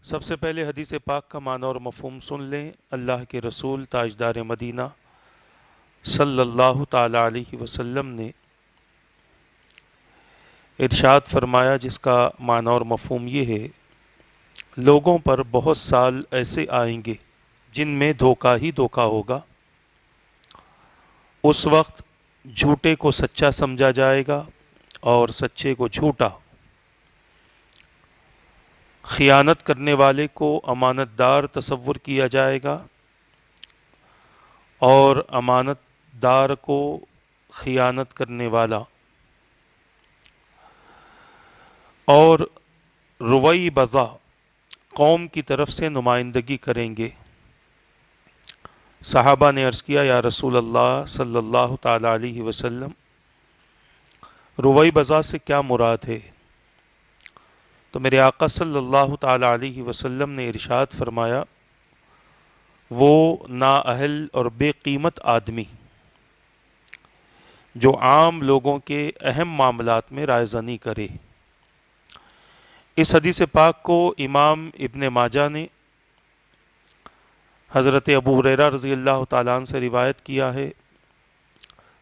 سب سے پہلے حدیث پاک کا معنی اور مفہوم سن لیں۔ اللہ کے رسول تاجدار مدینہ صلی اللہ تعالی علیہ وسلم نے ارشاد فرمایا، جس کا معنی اور مفہوم یہ ہے: لوگوں پر بہت سال ایسے آئیں گے جن میں دھوکہ ہی دھوکہ ہوگا۔ اس وقت جھوٹے کو سچا سمجھا جائے گا اور سچے کو جھوٹا، خیانت کرنے والے کو امانت دار تصور کیا جائے گا اور امانت دار کو خیانت کرنے والا، اور روئی بزا قوم کی طرف سے نمائندگی کریں گے۔ صحابہ نے عرض کیا، یا رسول اللہ صلی اللہ تعالی علیہ وسلم، روئی بزا سے کیا مراد ہے؟ تو میرے آقا صلی اللہ تعالی علیہ وسلم نے ارشاد فرمایا، وہ نااہل اور بے قیمت آدمی جو عام لوگوں کے اہم معاملات میں رائے زنی کرے۔ اس حدیث پاک کو امام ابن ماجہ نے حضرت ابو ہریرہ رضی اللہ تعالیٰ عنہ سے روایت کیا ہے،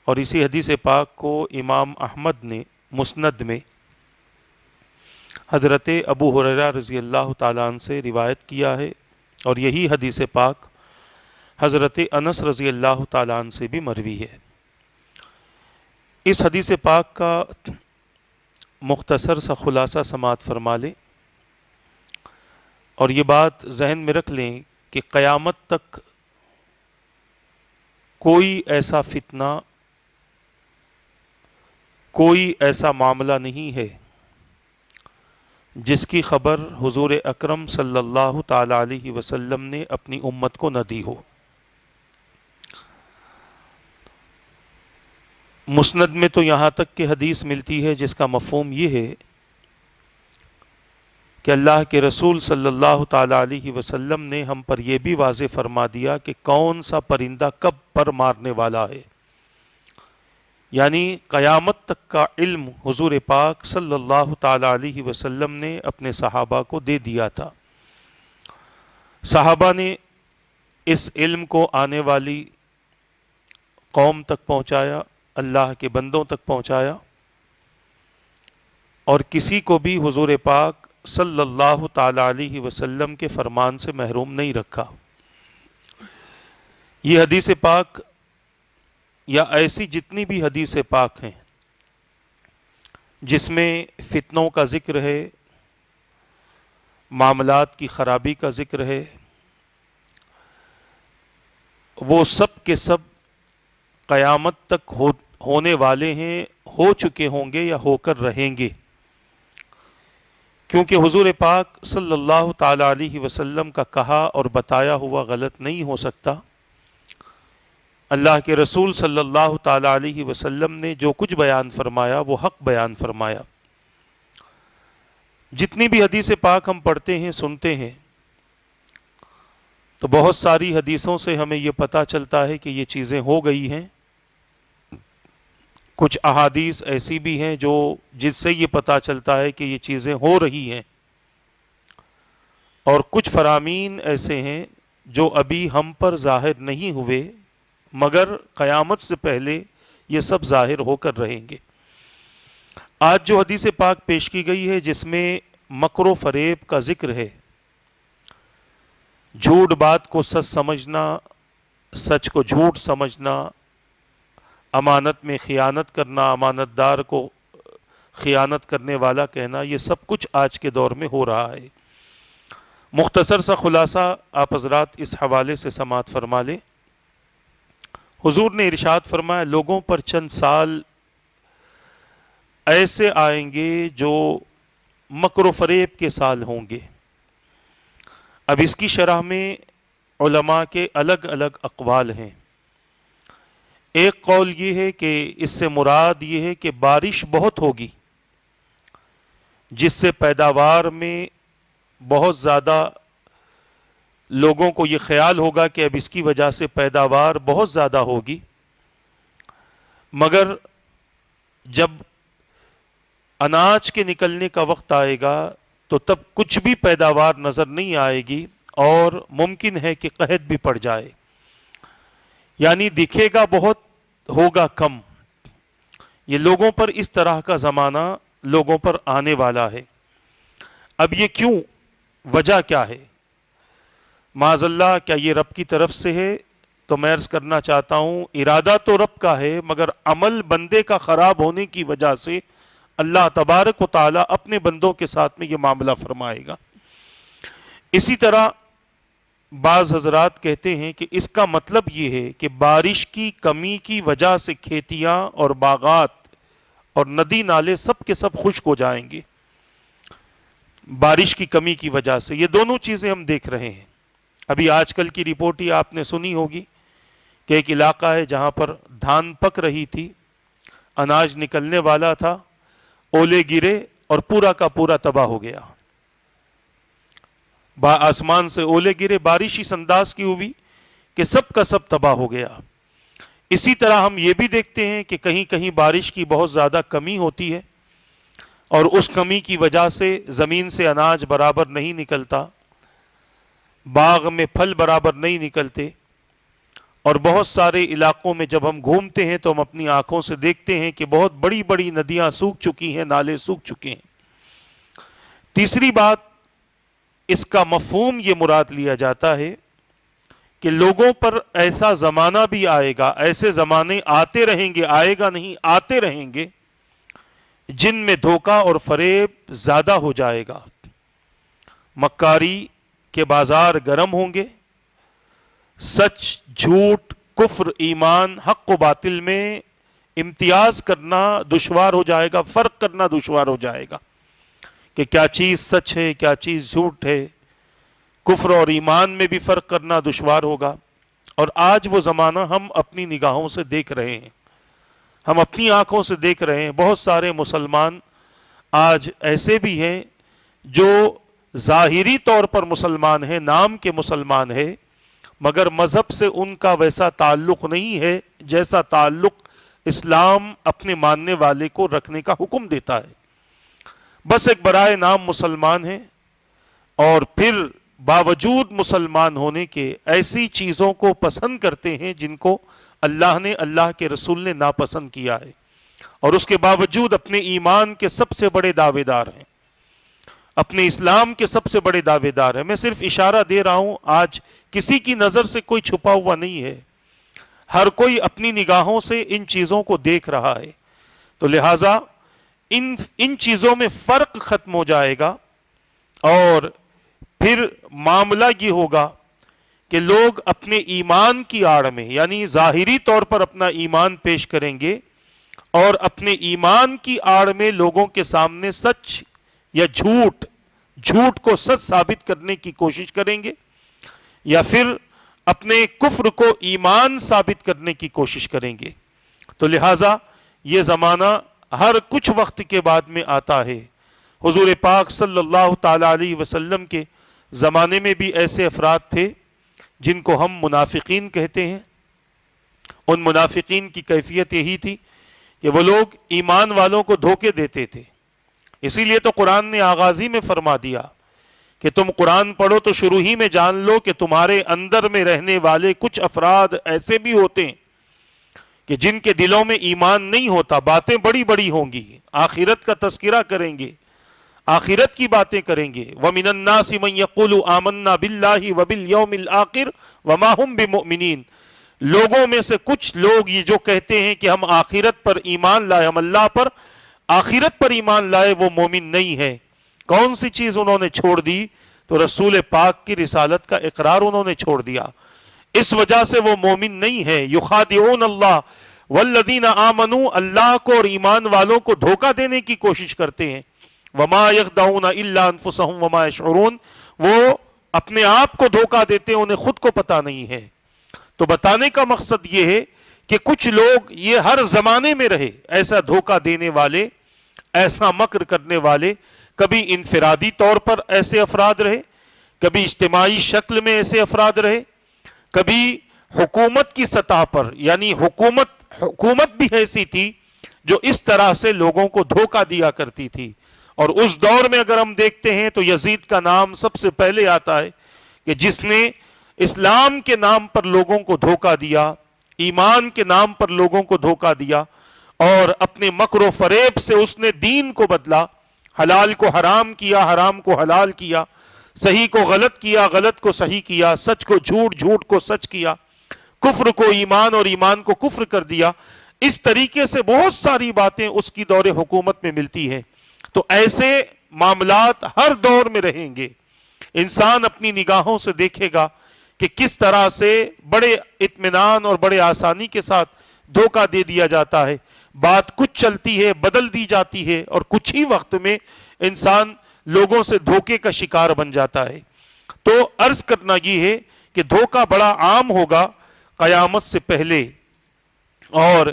اور اسی حدیث پاک کو امام احمد نے مسند میں حضرت ابو ہریرہ رضی اللہ تعالیٰ عنہ سے روایت کیا ہے، اور یہی حدیث پاک حضرت انس رضی اللہ تعالیٰ عنہ سے بھی مروی ہے۔ اس حدیث پاک کا مختصر سا خلاصہ سماعت فرما لیں، اور یہ بات ذہن میں رکھ لیں کہ قیامت تک کوئی ایسا فتنہ، کوئی ایسا معاملہ نہیں ہے جس کی خبر حضور اکرم صلی اللہ تعالی علیہ وسلم نے اپنی امت کو نہ دی ہو۔ مسند میں تو یہاں تک کہ حدیث ملتی ہے جس کا مفہوم یہ ہے کہ اللہ کے رسول صلی اللہ تعالی علیہ وسلم نے ہم پر یہ بھی واضح فرما دیا کہ کون سا پرندہ کب پر مارنے والا ہے، یعنی قیامت تک کا علم حضور پاک صلی اللہ تعالی علیہ وسلم نے اپنے صحابہ کو دے دیا تھا۔ صحابہ نے اس علم کو آنے والی قوم تک پہنچایا، اللہ کے بندوں تک پہنچایا، اور کسی کو بھی حضور پاک صلی اللہ تعالی علیہ وسلم کے فرمان سے محروم نہیں رکھا۔ یہ حدیث پاک یا ایسی جتنی بھی حدیث پاک ہیں جس میں فتنوں کا ذکر ہے، معاملات کی خرابی کا ذکر ہے، وہ سب کے سب قیامت تک ہونے والے ہیں، ہو چکے ہوں گے یا ہو کر رہیں گے، کیونکہ حضور پاک صلی اللہ تعالی علیہ وسلم کا کہا اور بتایا ہوا غلط نہیں ہو سکتا۔ اللہ کے رسول صلی اللہ تعالی علیہ وسلم نے جو کچھ بیان فرمایا وہ حق بیان فرمایا۔ جتنی بھی حدیث پاک ہم پڑھتے ہیں، سنتے ہیں، تو بہت ساری حدیثوں سے ہمیں یہ پتہ چلتا ہے کہ یہ چیزیں ہو گئی ہیں۔ کچھ احادیث ایسی بھی ہیں جس سے یہ پتہ چلتا ہے کہ یہ چیزیں ہو رہی ہیں، اور کچھ فرامین ایسے ہیں جو ابھی ہم پر ظاہر نہیں ہوئے، مگر قیامت سے پہلے یہ سب ظاہر ہو کر رہیں گے۔ آج جو حدیث پاک پیش کی گئی ہے، جس میں مکر و فریب کا ذکر ہے، جھوٹ بات کو سچ سمجھنا، سچ کو جھوٹ سمجھنا، امانت میں خیانت کرنا، امانت دار کو خیانت کرنے والا کہنا، یہ سب کچھ آج کے دور میں ہو رہا ہے۔ مختصر سا خلاصہ آپ حضرات اس حوالے سے سماعت فرما لیں۔ حضور نے ارشاد فرمایا، لوگوں پر چند سال ایسے آئیں گے جو مکر و فریب کے سال ہوں گے۔ اب اس کی شرح میں علماء کے الگ الگ اقوال ہیں۔ ایک قول یہ ہے کہ اس سے مراد یہ ہے کہ بارش بہت ہوگی، جس سے پیداوار میں بہت زیادہ لوگوں کو یہ خیال ہوگا کہ اب اس کی وجہ سے پیداوار بہت زیادہ ہوگی، مگر جب اناج کے نکلنے کا وقت آئے گا تو تب کچھ بھی پیداوار نظر نہیں آئے گی اور ممکن ہے کہ قحط بھی پڑ جائے، یعنی دکھے گا بہت ہوگا کم۔ یہ لوگوں پر اس طرح کا زمانہ لوگوں پر آنے والا ہے۔ اب یہ کیوں، وجہ کیا ہے؟ معاذ اللہ کیا یہ رب کی طرف سے ہے؟ تو میں عرض کرنا چاہتا ہوں ارادہ تو رب کا ہے، مگر عمل بندے کا خراب ہونے کی وجہ سے اللہ تبارک و تعالی اپنے بندوں کے ساتھ میں یہ معاملہ فرمائے گا۔ اسی طرح بعض حضرات کہتے ہیں کہ اس کا مطلب یہ ہے کہ بارش کی کمی کی وجہ سے کھیتیاں اور باغات اور ندی نالے سب کے سب خشک ہو جائیں گے، بارش کی کمی کی وجہ سے۔ یہ دونوں چیزیں ہم دیکھ رہے ہیں۔ ابھی آج کل کی رپورٹ ہی آپ نے سنی ہوگی کہ ایک علاقہ ہے جہاں پر دھان پک رہی تھی، اناج نکلنے والا تھا، اولے گرے اور پورا کا پورا تباہ ہو گیا۔ آسمان سے اولے گرے، بارش اس انداز کی ہوئی کہ سب کا سب تباہ ہو گیا۔ اسی طرح ہم یہ بھی دیکھتے ہیں کہ کہیں کہیں بارش کی بہت زیادہ کمی ہوتی ہے اور اس کمی کی وجہ سے زمین سے اناج برابر نہیں نکلتا، باغ میں پھل برابر نہیں نکلتے، اور بہت سارے علاقوں میں جب ہم گھومتے ہیں تو ہم اپنی آنکھوں سے دیکھتے ہیں کہ بہت بڑی بڑی ندیاں سوکھ چکی ہیں، نالے سوکھ چکے ہیں۔ تیسری بات، اس کا مفہوم یہ مراد لیا جاتا ہے کہ لوگوں پر ایسا زمانہ بھی آئے گا، ایسے زمانے آتے رہیں گے، آئے گا نہیں آتے رہیں گے، جن میں دھوکہ اور فریب زیادہ ہو جائے گا، مکاری کے بازار گرم ہوں گے، سچ جھوٹ کفر ایمان حق و باطل میں امتیاز کرنا دشوار ہو جائے گا، فرق کرنا دشوار ہو جائے گا کہ کیا چیز سچ ہے کیا چیز جھوٹ ہے، کفر اور ایمان میں بھی فرق کرنا دشوار ہوگا۔ اور آج وہ زمانہ ہم اپنی نگاہوں سے دیکھ رہے ہیں، ہم اپنی آنکھوں سے دیکھ رہے ہیں۔ بہت سارے مسلمان آج ایسے بھی ہیں جو ظاہری طور پر مسلمان ہیں، نام کے مسلمان ہیں، مگر مذہب سے ان کا ویسا تعلق نہیں ہے جیسا تعلق اسلام اپنے ماننے والے کو رکھنے کا حکم دیتا ہے۔ بس ایک برائے نام مسلمان ہیں اور پھر باوجود مسلمان ہونے کے ایسی چیزوں کو پسند کرتے ہیں جن کو اللہ نے، اللہ کے رسول نے ناپسند کیا ہے، اور اس کے باوجود اپنے ایمان کے سب سے بڑے دعوے دار ہیں، اپنے اسلام کے سب سے بڑے دعوے دار ہیں۔ میں صرف اشارہ دے رہا ہوں، آج کسی کی نظر سے کوئی چھپا ہوا نہیں ہے، ہر کوئی اپنی نگاہوں سے ان چیزوں کو دیکھ رہا ہے، تو لہٰذا ان چیزوں میں فرق ختم ہو جائے گا، اور پھر معاملہ یہ ہوگا کہ لوگ اپنے ایمان کی آڑ میں، یعنی ظاہری طور پر اپنا ایمان پیش کریں گے اور اپنے ایمان کی آڑ میں لوگوں کے سامنے سچ یا جھوٹ کو سچ ثابت کرنے کی کوشش کریں گے، یا پھر اپنے کفر کو ایمان ثابت کرنے کی کوشش کریں گے۔ تو لہٰذا یہ زمانہ ہر کچھ وقت کے بعد میں آتا ہے۔ حضور پاک صلی اللہ تعالی علیہ وسلم کے زمانے میں بھی ایسے افراد تھے جن کو ہم منافقین کہتے ہیں۔ ان منافقین کی کیفیت یہی تھی کہ وہ لوگ ایمان والوں کو دھوکے دیتے تھے۔ اسی لیے تو قرآن نے آغاز ہی میں فرما دیا کہ تم قرآن پڑھو تو شروع ہی میں جان لو کہ تمہارے اندر میں رہنے والے کچھ افراد ایسے بھی ہوتے ہیں کہ جن کے دلوں میں ایمان نہیں ہوتا، باتیں بڑی بڑی ہوں گی، آخرت کا تذکرہ کریں گے، آخرت کی باتیں کریں گے۔ وَمِنَ النَّاسِ مَن يَقُولُ آمَنَّا بِاللَّهِ وَبِالْيَوْمِ الْآخِرِ وَمَا هُمْ بِمُؤْمِنِينَ، لوگوں میں سے کچھ لوگ یہ جو کہتے ہیں کہ ہم آخرت پر ایمان لائے، ہم اللہ پر آخرت پر ایمان لائے، وہ مومن نہیں ہے۔ کون سی چیز انہوں نے چھوڑ دی؟ تو رسول پاک کی رسالت کا اقرار انہوں نے چھوڑ دیا، اس وجہ سے وہ مومن نہیں ہے۔ یخادعون اللہ والذین آمنوا، اللہ کو اور ایمان والوں کو دھوکہ دینے کی کوشش کرتے ہیں۔ وما یخدعون الا انفسهم وما یشعرون، وہ اپنے آپ کو دھوکہ دیتے ہیں، انہیں خود کو پتہ نہیں ہے۔ تو بتانے کا مقصد یہ ہے کہ کچھ لوگ یہ ہر زمانے میں رہے ایسا دھوکہ دینے والے، ایسا مکر کرنے والے، کبھی انفرادی طور پر ایسے افراد رہے، کبھی اجتماعی شکل میں ایسے افراد رہے، کبھی حکومت کی سطح پر، یعنی حکومت بھی ایسی تھی جو اس طرح سے لوگوں کو دھوکہ دیا کرتی تھی، اور اس دور میں اگر ہم دیکھتے ہیں تو یزید کا نام سب سے پہلے آتا ہے کہ جس نے اسلام کے نام پر لوگوں کو دھوکہ دیا، ایمان کے نام پر لوگوں کو دھوکہ دیا، اور اپنے مکر و فریب سے اس نے دین کو بدلا، حلال کو حرام کیا، حرام کو حلال کیا، صحیح کو غلط کیا، غلط کو صحیح کیا، سچ کو جھوٹ، جھوٹ کو سچ کیا، کفر کو ایمان اور ایمان کو کفر کر دیا۔ اس طریقے سے بہت ساری باتیں اس کی دور حکومت میں ملتی ہیں۔ تو ایسے معاملات ہر دور میں رہیں گے۔ انسان اپنی نگاہوں سے دیکھے گا کہ کس طرح سے بڑے اطمینان اور بڑے آسانی کے ساتھ دھوکہ دے دیا جاتا ہے، بات کچھ چلتی ہے، بدل دی جاتی ہے، اور کچھ ہی وقت میں انسان لوگوں سے دھوکے کا شکار بن جاتا ہے۔ تو عرض کرنا یہ ہے کہ دھوکہ بڑا عام ہوگا قیامت سے پہلے، اور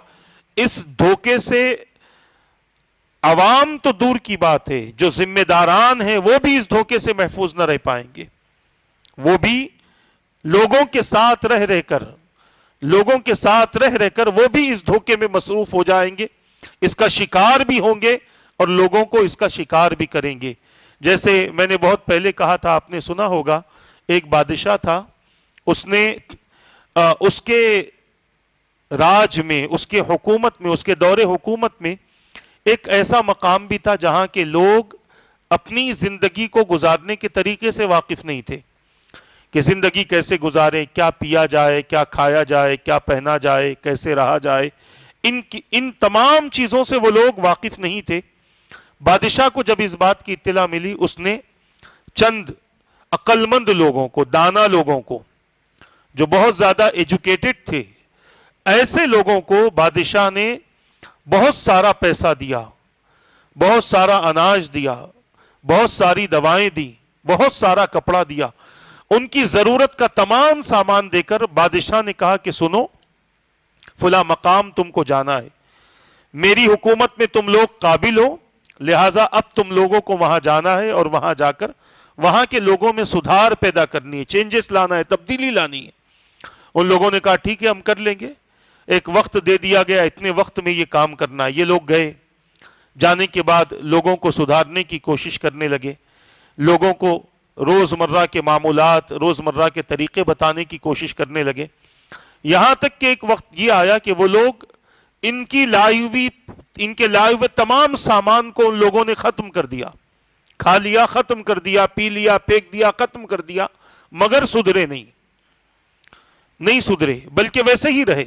اس دھوکے سے عوام تو دور کی بات ہے، جو ذمہ داران ہیں وہ بھی اس دھوکے سے محفوظ نہ رہ پائیں گے۔ وہ بھی لوگوں کے ساتھ رہ کر وہ بھی اس دھوکے میں مصروف ہو جائیں گے، اس کا شکار بھی ہوں گے اور لوگوں کو اس کا شکار بھی کریں گے۔ جیسے میں نے بہت پہلے کہا تھا، آپ نے سنا ہوگا، ایک بادشاہ تھا، اس نے اس کے راج میں، اس کے حکومت میں، اس کے دور حکومت میں ایک ایسا مقام بھی تھا جہاں کے لوگ اپنی زندگی کو گزارنے کے طریقے سے واقف نہیں تھے کہ زندگی کیسے گزاریں، کیا پیا جائے، کیا کھایا جائے، کیا پہنا جائے، کیسے رہا جائے، ان تمام چیزوں سے وہ لوگ واقف نہیں تھے۔ بادشاہ کو جب اس بات کی اطلاع ملی، اس نے چند عقل مند لوگوں کو، دانا لوگوں کو، جو بہت زیادہ ایجوکیٹڈ تھے، ایسے لوگوں کو بادشاہ نے بہت سارا پیسہ دیا، بہت سارا اناج دیا، بہت ساری دوائیں دی، بہت سارا کپڑا دیا، ان کی ضرورت کا تمام سامان دے کر بادشاہ نے کہا کہ سنو، فلاں مقام تم کو جانا ہے، میری حکومت میں تم لوگ قابل ہو، لہٰذا اب تم لوگوں کو وہاں جانا ہے اور وہاں جا کر وہاں کے لوگوں میں سدھار پیدا کرنی ہے، چینجز لانا ہے، تبدیلی لانی ہے۔ ان لوگوں نے کہا ٹھیک ہے، ہم کر لیں گے۔ ایک وقت دے دیا گیا، اتنے وقت میں یہ کام کرنا ہے۔ یہ لوگ گئے، جانے کے بعد لوگوں کو سدھارنے کی کوشش کرنے لگے، لوگوں کو روزمرہ کے معمولات، روزمرہ کے طریقے بتانے کی کوشش کرنے لگے، یہاں تک کہ ایک وقت یہ آیا کہ وہ لوگ ان کے لائے ہوئے تمام سامان کو ان لوگوں نے ختم کر دیا، کھا لیا، ختم کر دیا، پی لیا، پھینک دیا، ختم کر دیا، مگر سدھرے نہیں سدھرے، بلکہ ویسے ہی رہے۔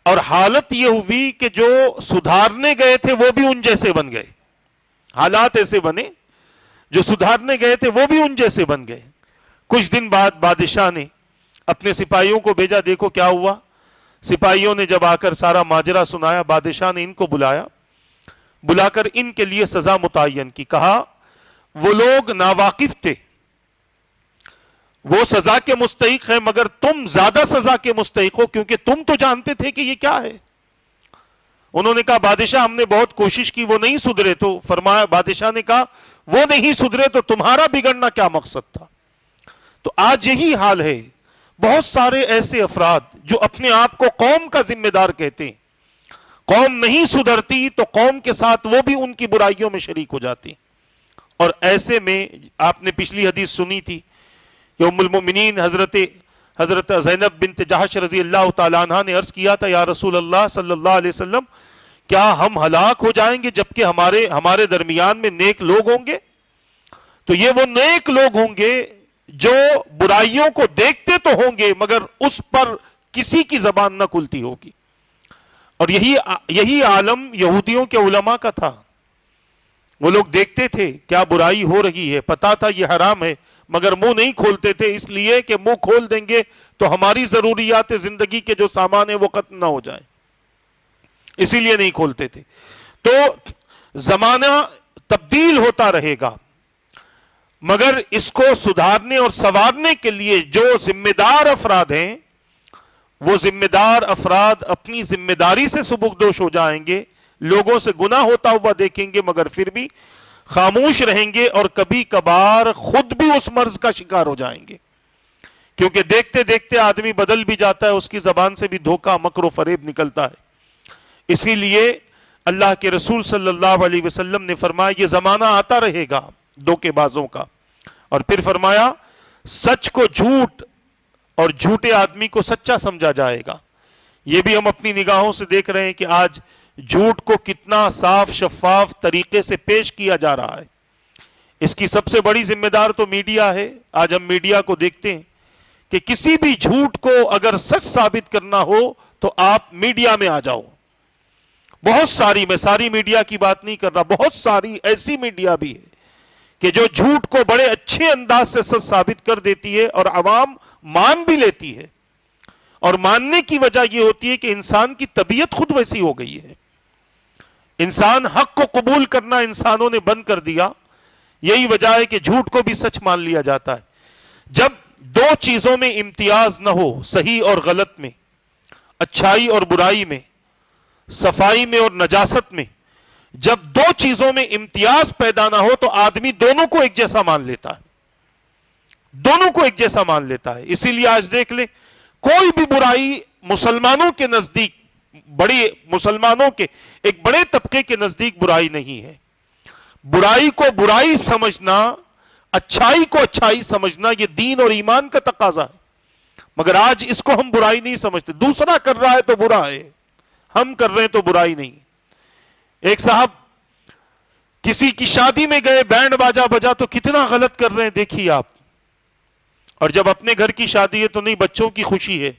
اور حالت یہ ہوئی کہ جو سدھارنے گئے تھے وہ بھی ان جیسے بن گئے، حالات ایسے بنے، جو سدھارنے گئے تھے وہ بھی ان جیسے بن گئے۔ کچھ دن بعد بادشاہ نے اپنے سپاہیوں کو بھیجا، دیکھو کیا ہوا۔ سپاہیوں نے جب آ کر سارا ماجرا سنایا، بادشاہ نے ان کو بلا کر ان کے لیے سزا متعین کی، کہا وہ لوگ ناواقف تھے، وہ سزا کے مستحق ہیں، مگر تم زیادہ سزا کے مستحق ہو، کیونکہ تم تو جانتے تھے کہ یہ کیا ہے۔ انہوں نے کہا بادشاہ ہم نے بہت کوشش کی، وہ نہیں سدھرے، تو فرمایا، بادشاہ نے کہا وہ نہیں سدھرے تو تمہارا بگڑنا کیا مقصد تھا۔ تو آج یہی حال ہے، بہت سارے ایسے افراد جو اپنے آپ کو قوم کا ذمہ دار کہتے ہیں، قوم نہیں سدھرتی تو قوم کے ساتھ وہ بھی ان کی برائیوں میں شریک ہو جاتی، اور ایسے میں آپ نے پچھلی حدیث سنی تھی کہ ام المؤمنین حضرت زینب بنت جحش رضی اللہ تعالیٰ عنہ نے عرض کیا تھا، یا رسول اللہ صلی اللہ علیہ وسلم، کیا ہم ہلاک ہو جائیں گے جبکہ ہمارے درمیان میں نیک لوگ ہوں گے؟ تو یہ وہ نیک لوگ ہوں گے جو برائیوں کو دیکھتے تو ہوں گے مگر اس پر کسی کی زبان نہ کھلتی ہوگی۔ اور یہی عالم یہودیوں کے علماء کا تھا، وہ لوگ دیکھتے تھے کیا برائی ہو رہی ہے، پتا تھا یہ حرام ہے، مگر منہ نہیں کھولتے تھے، اس لیے کہ منہ کھول دیں گے تو ہماری ضروریات زندگی کے جو سامان ہیں وہ ختم نہ ہو جائیں، اسی لیے نہیں کھولتے تھے۔ تو زمانہ تبدیل ہوتا رہے گا، مگر اس کو سدھارنے اور سنوارنے کے لیے جو ذمہ دار افراد ہیں، وہ ذمہ دار افراد اپنی ذمہ داری سے سبکدوش ہو جائیں گے، لوگوں سے گناہ ہوتا ہوا دیکھیں گے مگر پھر بھی خاموش رہیں گے، اور کبھی کبھار خود بھی اس مرض کا شکار ہو جائیں گے، کیونکہ دیکھتے دیکھتے آدمی بدل بھی جاتا ہے، اس کی زبان سے بھی دھوکہ، مکر و فریب نکلتا ہے۔ اسی لیے اللہ کے رسول صلی اللہ علیہ وسلم نے فرمایا یہ زمانہ آتا رہے گا دھوکے بازوں کا، اور پھر فرمایا سچ کو جھوٹ اور جھوٹے آدمی کو سچا سمجھا جائے گا۔ یہ بھی ہم اپنی نگاہوں سے دیکھ رہے ہیں کہ آج جھوٹ کو کتنا صاف شفاف طریقے سے پیش کیا جا رہا ہے۔ اس کی سب سے بڑی ذمہ دار تو میڈیا ہے۔ آج ہم میڈیا کو دیکھتے ہیں کہ کسی بھی جھوٹ کو اگر سچ ثابت کرنا ہو تو آپ میڈیا میں آ جاؤ۔ بہت ساری، میں ساری میڈیا کی بات نہیں کر رہا، بہت ساری ایسی میڈیا بھی ہے کہ جو جھوٹ کو بڑے اچھے انداز سے سچ ثابت کر دیتی ہے اور عوام مان بھی لیتی ہے، اور ماننے کی وجہ یہ ہوتی ہے کہ انسان کی طبیعت خود ویسی ہو گئی ہے۔ انسان حق کو قبول کرنا انسانوں نے بند کر دیا، یہی وجہ ہے کہ جھوٹ کو بھی سچ مان لیا جاتا ہے۔ جب دو چیزوں میں امتیاز نہ ہو، صحیح اور غلط میں، اچھائی اور برائی میں، صفائی میں اور نجاست میں، جب دو چیزوں میں امتیاز پیدا نہ ہو تو آدمی دونوں کو ایک جیسا مان لیتا ہے، دونوں کو ایک جیسا مان لیتا ہے۔ اسی لیے آج دیکھ لیں، کوئی بھی برائی مسلمانوں کے نزدیک، مسلمانوں کے ایک بڑے طبقے کے نزدیک برائی نہیں ہے۔ برائی کو برائی سمجھنا، اچھائی کو اچھائی سمجھنا، یہ دین اور ایمان کا تقاضا ہے، مگر آج اس کو ہم برائی نہیں سمجھتے۔ دوسرا کر رہا ہے تو برا ہے، ہم کر رہے ہیں تو برائی نہیں۔ ایک صاحب کسی کی شادی میں گئے، بینڈ باجا بجا تو کتنا غلط کر رہے ہیں دیکھیے آپ، اور جب اپنے گھر کی شادی ہے تو نہیں، بچوں کی خوشی ہے۔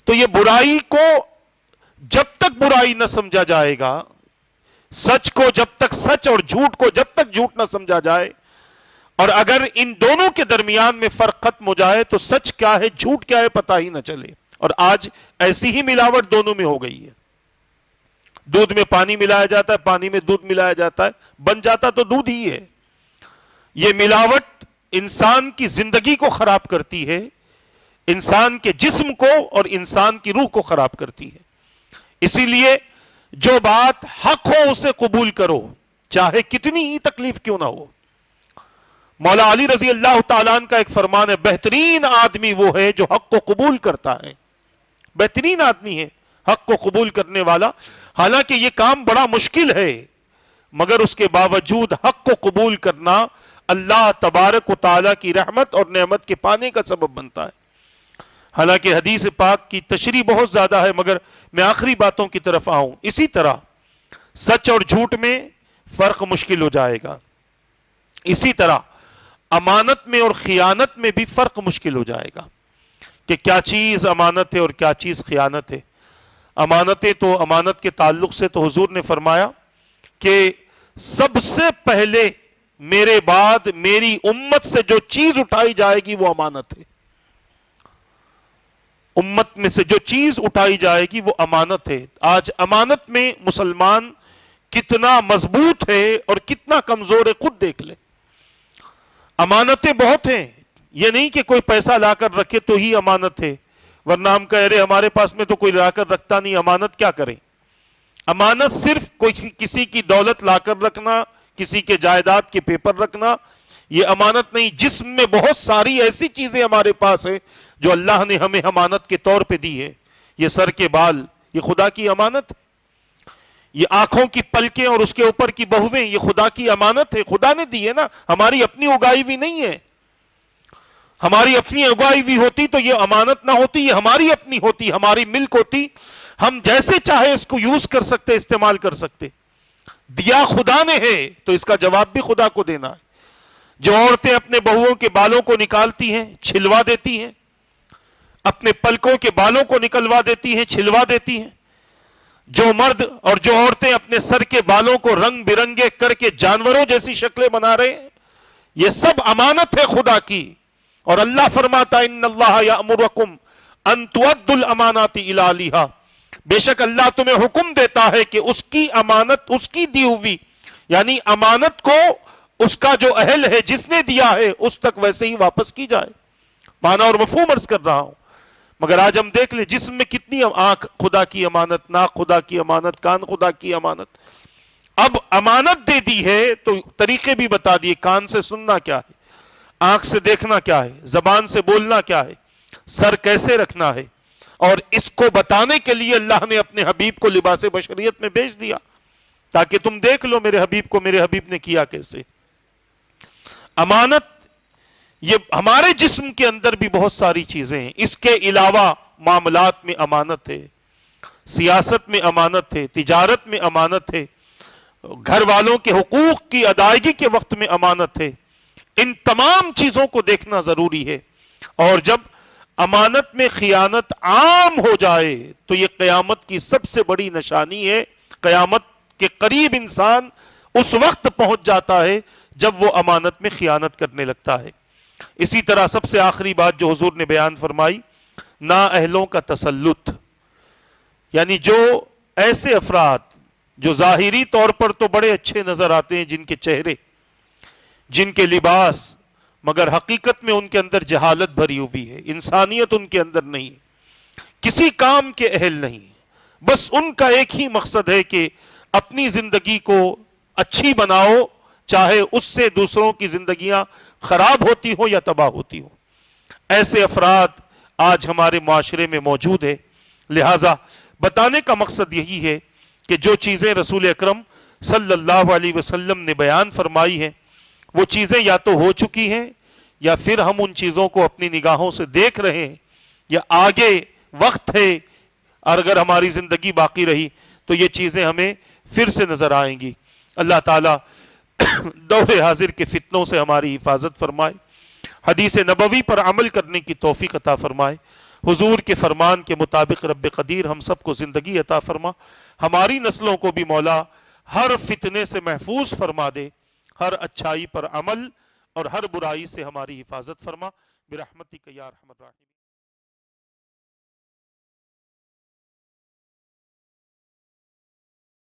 تو یہ برائی کو جب تک برائی نہ سمجھا جائے گا، سچ کو جب تک سچ اور جھوٹ کو جب تک جھوٹ نہ سمجھا جائے، اور اگر ان دونوں کے درمیان میں فرق ختم ہو جائے تو سچ کیا ہے جھوٹ کیا ہے پتہ ہی نہ چلے۔ اور آج ایسی ہی ملاوٹ دونوں میں ہو گئی ہے۔ دودھ میں پانی ملایا جاتا ہے، پانی میں دودھ ملایا جاتا ہے، بن جاتا تو دودھ ہی ہے۔ یہ ملاوٹ انسان کی زندگی کو خراب کرتی ہے، انسان کے جسم کو اور انسان کی روح کو خراب کرتی ہے۔ اسی لیے جو بات حق ہو اسے قبول کرو، چاہے کتنی ہی تکلیف کیوں نہ ہو۔ مولا علی رضی اللہ تعالیٰ عنہ کا ایک فرمان ہے، بہترین آدمی وہ ہے جو حق کو قبول کرتا ہے۔ بہترین آدمی ہے حق کو قبول کرنے والا۔ حالانکہ یہ کام بڑا مشکل ہے، مگر اس کے باوجود حق کو قبول کرنا اللہ تبارک و تعالیٰ کی رحمت اور نعمت کے پانے کا سبب بنتا ہے۔ حالانکہ حدیث پاک کی تشریح بہت زیادہ ہے، مگر میں آخری باتوں کی طرف آؤں۔ اسی طرح سچ اور جھوٹ میں فرق مشکل ہو جائے گا، اسی طرح امانت میں اور خیانت میں بھی فرق مشکل ہو جائے گا کہ کیا چیز امانت ہے اور کیا چیز خیانت ہے۔ امانتیں تو، امانت کے تعلق سے تو حضور نے فرمایا کہ سب سے پہلے میرے بعد میری امت سے جو چیز اٹھائی جائے گی وہ امانت ہے۔ امت میں سے جو چیز اٹھائی جائے گی وہ امانت ہے۔ آج امانت میں مسلمان کتنا مضبوط ہے اور کتنا کمزور ہے خود دیکھ لیں۔ امانتیں بہت ہیں، یہ نہیں کہ کوئی پیسہ لا کر رکھے تو ہی امانت ہے، ورنہ ہم کہہ رہے ہمارے پاس میں تو کوئی لا کر رکھتا نہیں، امانت کیا کریں۔ امانت صرف کوئی کسی کی دولت لا کر رکھنا، کسی کے جائیداد کے پیپر رکھنا، یہ امانت نہیں۔ جسم میں بہت ساری ایسی چیزیں ہمارے پاس ہیں جو اللہ نے ہمیں امانت کے طور پہ دی ہے۔ یہ سر کے بال، یہ خدا کی امانت ہے۔ یہ آنکھوں کی پلکیں اور اس کے اوپر کی بہویں، یہ خدا کی امانت ہے، خدا نے دی ہے نا، ہماری اپنی اگائی ہوئی نہیں ہے۔ ہماری اپنی اگائی ہوئی ہوتی تو یہ امانت نہ ہوتی، یہ ہماری اپنی ہوتی، ہماری ملک ہوتی، ہم جیسے چاہے اس کو یوز کر سکتے، استعمال کر سکتے۔ دیا خدا نے ہے تو اس کا جواب بھی خدا کو دینا ہے۔ جو عورتیں اپنے بہوؤں کے بالوں کو نکالتی ہیں، چھلوا دیتی ہیں، اپنے پلکوں کے بالوں کو نکلوا دیتی ہیں، چھلوا دیتی ہیں، جو مرد اور جو عورتیں اپنے سر کے بالوں کو رنگ برنگے کر کے جانوروں جیسی شکلیں بنا رہے ہیں، یہ سب امانت ہے خدا کی۔ اور اللہ فرماتا ہے ان اللہ یأمرکم ان تؤدوا الامانات الی اہلھا، بے شک اللہ تمہیں حکم دیتا ہے کہ اس کی امانت، اس کی دی ہوئی، یعنی امانت کو اس کا جو اہل ہے، جس نے دیا ہے، اس تک ویسے ہی واپس کی جائے۔ معنی اور مفہوم عرض کر رہا ہوں۔ مگر آج ہم دیکھ لیں جسم میں کتنی، آنکھ خدا کی امانت، ناک خدا کی امانت، کان خدا کی امانت۔ اب امانت دے دی ہے تو طریقے بھی بتا دیے، کان سے سننا کیا ہے، آنکھ سے دیکھنا کیا ہے، زبان سے بولنا کیا ہے، سر کیسے رکھنا ہے، اور اس کو بتانے کے لیے اللہ نے اپنے حبیب کو لباس بشریت میں بھیج دیا۔ تاکہ تم دیکھ لو میرے حبیب کو میرے حبیب نے کیا کیسے۔ امانت، یہ ہمارے جسم کے اندر بھی بہت ساری چیزیں ہیں، اس کے علاوہ معاملات میں امانت ہے، سیاست میں امانت ہے، تجارت میں امانت ہے، گھر والوں کے حقوق کی ادائیگی کے وقت میں امانت ہے۔ ان تمام چیزوں کو دیکھنا ضروری ہے، اور جب امانت میں خیانت عام ہو جائے تو یہ قیامت کی سب سے بڑی نشانی ہے۔ قیامت کے قریب انسان اس وقت پہنچ جاتا ہے جب وہ امانت میں خیانت کرنے لگتا ہے۔ اسی طرح سب سے آخری بات جو حضور نے بیان فرمائی، نااہلوں کا تسلط، یعنی جو ایسے افراد جو ظاہری طور پر تو بڑے اچھے نظر آتے ہیں، جن کے چہرے، جن کے لباس، مگر حقیقت میں ان کے اندر جہالت بھری ہوئی ہے، انسانیت ان کے اندر نہیں، کسی کام کے اہل نہیں، بس ان کا ایک ہی مقصد ہے کہ اپنی زندگی کو اچھی بناؤ، چاہے اس سے دوسروں کی زندگیاں خراب ہوتی ہوں یا تباہ ہوتی ہوں۔ ایسے افراد آج ہمارے معاشرے میں موجود ہے۔ لہٰذا بتانے کا مقصد یہی ہے کہ جو چیزیں رسول اکرم صلی اللہ علیہ وسلم نے بیان فرمائی ہیں، وہ چیزیں یا تو ہو چکی ہیں، یا پھر ہم ان چیزوں کو اپنی نگاہوں سے دیکھ رہے ہیں، یا آگے وقت ہے، اور اگر ہماری زندگی باقی رہی تو یہ چیزیں ہمیں پھر سے نظر آئیں گی۔ اللہ تعالیٰ دور حاضر کے فتنوں سے ہماری حفاظت فرمائے، حدیث نبوی پر عمل کرنے کی توفیق عطا فرمائے، حضور کے فرمان کے مطابق رب قدیر ہم سب کو زندگی عطا فرما، ہماری نسلوں کو بھی مولا ہر فتنے سے محفوظ فرما دے، ہر اچھائی پر عمل اور ہر برائی سے ہماری حفاظت فرما، برحمتک یا ارحم الراحمین۔